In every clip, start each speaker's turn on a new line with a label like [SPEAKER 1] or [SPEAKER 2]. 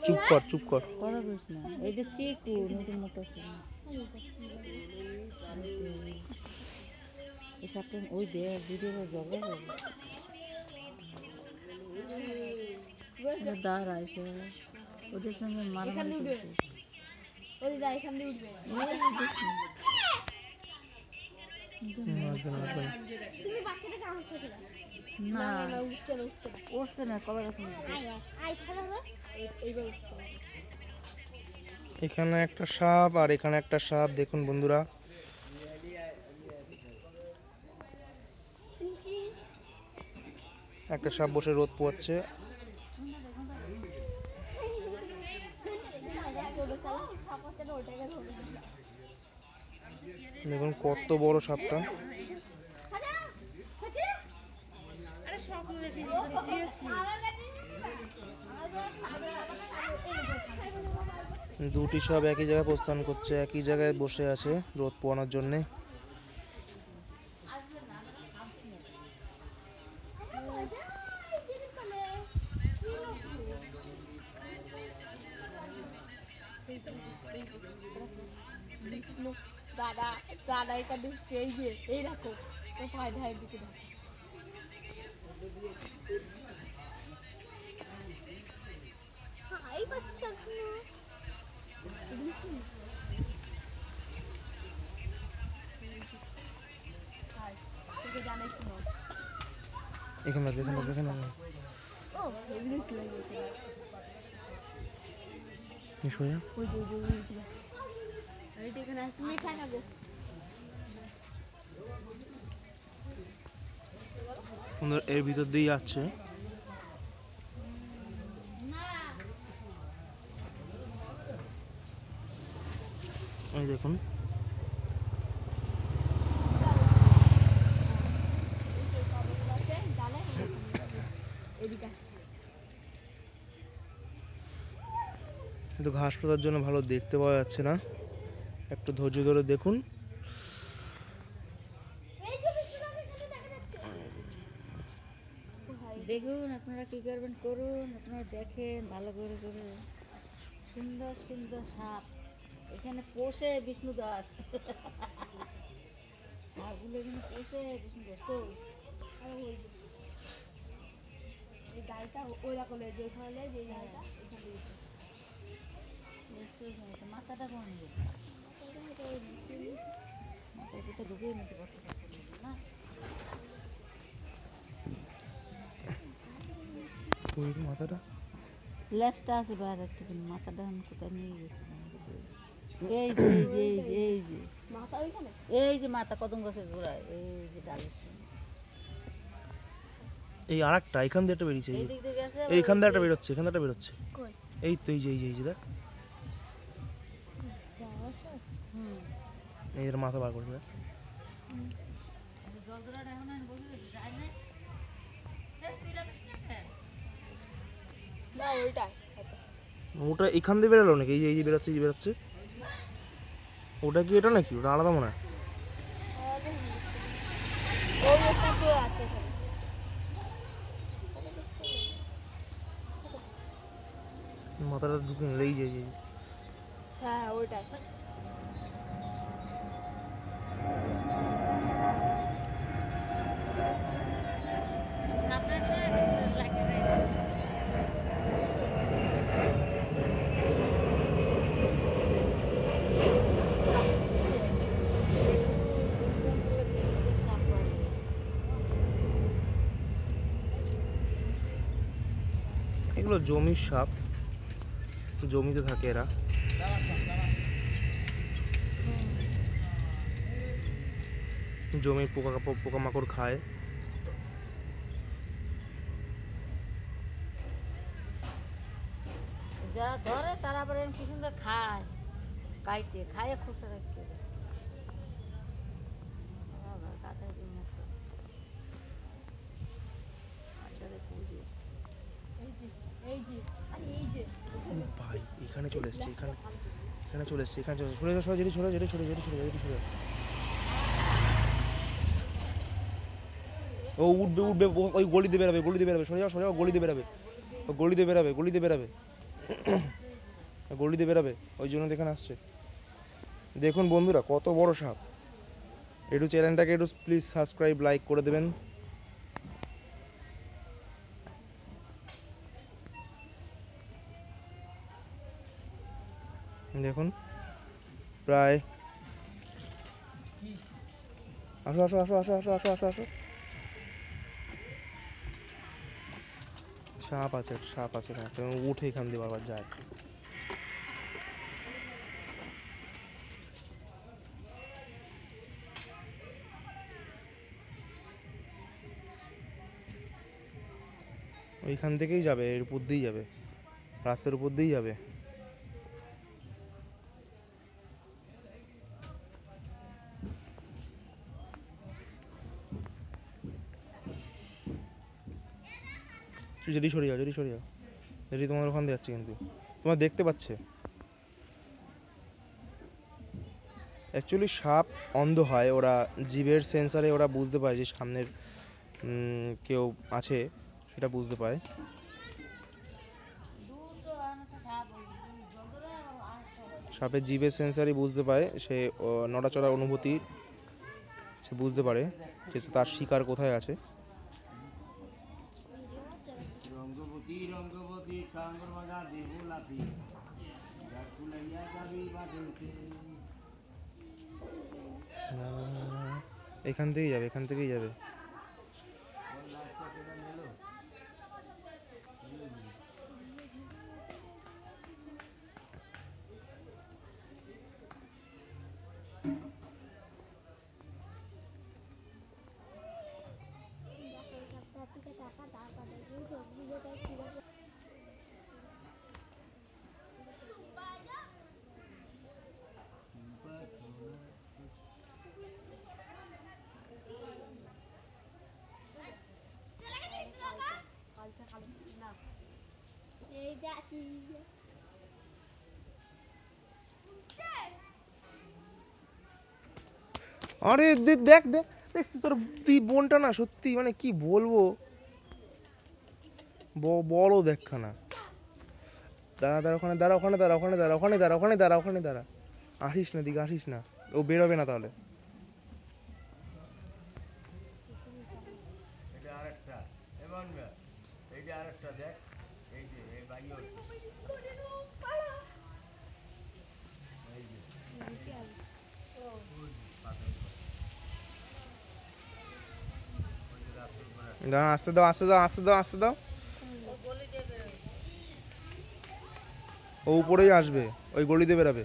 [SPEAKER 1] চুপ কর চুপ কর।
[SPEAKER 2] কথা কইস না। এই যে চিকু নতুন মোটা ছিল। এই সাপটা ওই দে ভিডিও জগা যাবে। দাঁড়া এসে ওদের সঙ্গে মারামারি করছে। ওই দা এখান দিয়ে উঠবে। তুমি বাচ্চাটাকে হাসতেছ না? না না উঠছে না উঠছে না। উঠছে না কবে গেছে? আই ছাড়া না এইবার উঠছে।
[SPEAKER 1] এখানে একটা সাপ আর এখানে একটা সাপ দেখুন বন্ধুরা। একটা সাপ বসে রোদ পোয়াচ্ছে। দেখুন কত বড় সাপটা। দুটি সাপ একই জায়গায় প্রস্থান করছে, একই জায়গায় বসে আছে রোদ পোয়ানোর জন্যে।
[SPEAKER 2] দাদা দাদা এখানে এই যে এই রাখো ও ভাই ভাই দিকে রাখো। হাই বাচ্চা
[SPEAKER 1] এখানে এখানে এখানে
[SPEAKER 2] ও হেভি লাগে
[SPEAKER 1] সোজা
[SPEAKER 2] ওই যে এই এখানে তুমি খাই না গো।
[SPEAKER 1] এর ভিতর দিয়ে যাচ্ছে। এই দেখুন কিন্তু ঘাস পাতার জন্য ভালো দেখতে পাওয়া যাচ্ছে না, একটু ধৈর্য ধরে দেখুন।
[SPEAKER 2] দেখুন আপনারা কি করবেন করুন, আপনারা দেখেন ভালো করে করে সুন্দর সুন্দর সাপ এখানে পোষে বিষ্ণু দাস। সাপগুলো এখানে পোষে বিষ্ণু দাস তো এই গাড়িটা ওই রাখলে যে ওখানে যে গাড়িটা এখানে মাথাটা কোন মাথার ভিতরে ঢুকিয়ে নিতে পারছে না।
[SPEAKER 1] মাথাটা
[SPEAKER 2] লেজটা আছে বাইরে একটা মাথাটা কোথায় নিয়ে গেছে। এই যে এই যে এই যে এই যে মাথা ওইখানে এই যে মাথা কদম গাছের গোড়ায় এই যে ডালের
[SPEAKER 1] এই আরেকটা এখান দিয়ে একটা বেরিয়েছে, এইখান দিয়ে একটা বেরোচ্ছে, এখান দিয়ে একটা বেরোচ্ছে। এই তো এই যে এই যে দেখ এই মাথা বার করে দেখ। ওটা এখান দিয়ে বেরোলো নাকি? এই যে বেরোচ্ছে, এই যে বেরোচ্ছে, ওটা কি এটা নাকি? ওটা আলাদা মনে হয়। মাথাটা ঢুকে নিল এই যে
[SPEAKER 2] হ্যাঁ ওইটাই।
[SPEAKER 1] এগুলো জমির সাপ, জমিতে থাকে এরা। জমির পোকামাকড় খায়।
[SPEAKER 2] যারা ধরে তারা আবার কি সুন্দর খায়, কাইটে খায় খোসা রাখতে।
[SPEAKER 1] ভাই এখানে চলে এসছে, এখানে চলে এসছে, এখানে চলে সরে সরে যেটি সরে যেটি সরে যেটি সরে যেটি সরে ও উঠবে উঠবে, ওই গলি দিয়ে বেরাবে, গলি দিয়ে বেরাবে, সরে যাও গলি দিয়ে বেরাবে, ও গলি দিয়ে বেরাবে, গলি দিয়ে বেরাবে, গলি দিয়ে বেরাবে, ওই জন্য দেখেন আসছে। দেখুন বন্ধুরা কত বড় সাপ। একটু চ্যানেলটাকে একটু প্লিজ সাবস্ক্রাইব লাইক করে দেবেন। দেখুন প্রায়, আসো আসো আসো আসো আসো আসো আসো আসো, সাপ আছে, সাপ আছে না, উঠে এখান দিয়ে বারবার যায়। ওইখান থেকেই যাবে, এর উপর দিয়েই যাবে, রাস্তার উপর দিয়েই যাবে। যদি সরে যাও, যদি সরে যাও, যদি তোমার ওখান দিয়ে যাচ্ছে, কিন্তু তোমার দেখতে পাচ্ছে। অ্যাকচুয়ালি সাপ অন্ধ হয়, ওরা জিভের সেন্সারে ওরা বুঝতে পায় যে সামনের কেউ আছে, সেটা বুঝতে পায়। সাপের জিভের সেন্সারই বুঝতে পায়, সে নড়াচড়ার অনুভূতি সে বুঝতে পারে যে তার শিকার কোথায় আছে। এখান থেকেই যাবে, এখান থেকেই যাবে। আরে দেখ দেখ দেখ, দেখছিস তোর তুই বোনটা না, সত্যি মানে কি বলবো, বড় দেখখানা। দাঁড়া দাঁড়া, ওখানে দাঁড়া, ওখানে দাঁড়া, ওখানে দাঁড়া, ওখানে দাঁড়া, ওখানে দাঁড়া, ওখানে দাঁড়া, আসিস না দিকে, আসিস না, ও বেরোবে না তাহলে। দাঁড়া, আসতে দাও, আসতে দাও, আসতে দাও, আসতে দাও, ও উপরেই আসবে, ওই গলি দিয়ে বেরাবে,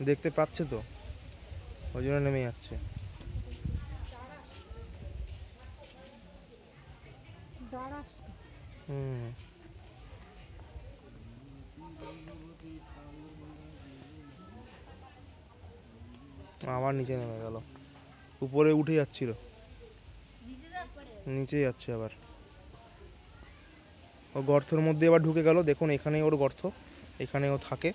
[SPEAKER 1] দেখতে পাচ্ছে তো, ওই জন্য নেমে যাচ্ছে। হুম, আবার নিচে নেমে গেল, উপরে উঠে যাচ্ছিল, নিচে যাচ্ছে আবার, ও গর্তের মধ্যে আবার ঢুকে গেল। দেখুন এখানেই ওর গর্ত, এখানে ও থাকে।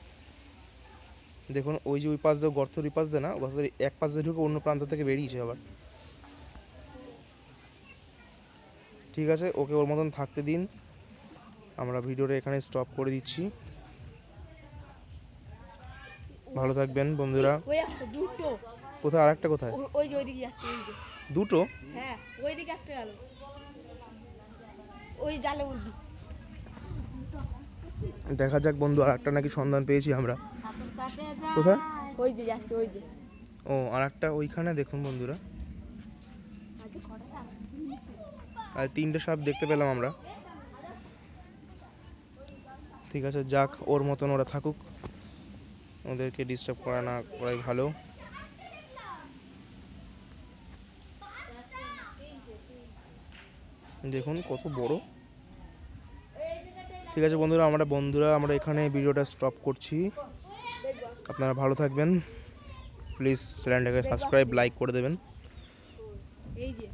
[SPEAKER 1] দেখুন ওই যে ওই পাশ দিয়ে গর্ত, ওই পাশ দিয়ে না, গর্তের এক পাশ দিয়ে ঢুকে অন্য প্রান্ত থেকে বেরিয়েছে আবার। ঠিক আছে, ওকে ওর মতন থাকতে দিন, আমরা ভিডিওটা এখানে স্টপ করে দিচ্ছি। ভালো থাকবেন বন্ধুরা।
[SPEAKER 3] ওই একটা দুটো,
[SPEAKER 1] কোথায় আরেকটা, কোথায়
[SPEAKER 3] ওই যে ওইদিকে যাচ্ছে, ওই যে
[SPEAKER 1] দুটো?
[SPEAKER 3] হ্যাঁ ওইদিকে একটা গেল, ওই জালে উঠবি।
[SPEAKER 1] দেখা যাক বন্ধু, আরেকটা নাকি সন্ধান পেয়েছি আমরা। কোথায়?
[SPEAKER 3] ওই যে যাচ্ছে, ওই যে
[SPEAKER 1] ও আরেকটা ওইখানে, দেখুন বন্ধুরা, আর তিনটে সাপ দেখতে পেলাম আমরা। ঠিক আছে, যাক, ওর মতন ওরা থাকুক, ওদেরকে ডিস্টার্ব করা না করাই ভালো। দেখুন কত বড়। ঠিক আছে বন্ধুরা, আমরা এখানে ভিডিওটা স্টপ করছি। আপনারা ভালো থাকবেন, প্লিজ চ্যানেলটাকে সাবস্ক্রাইব লাইক করে দেবেন।
[SPEAKER 3] এই যে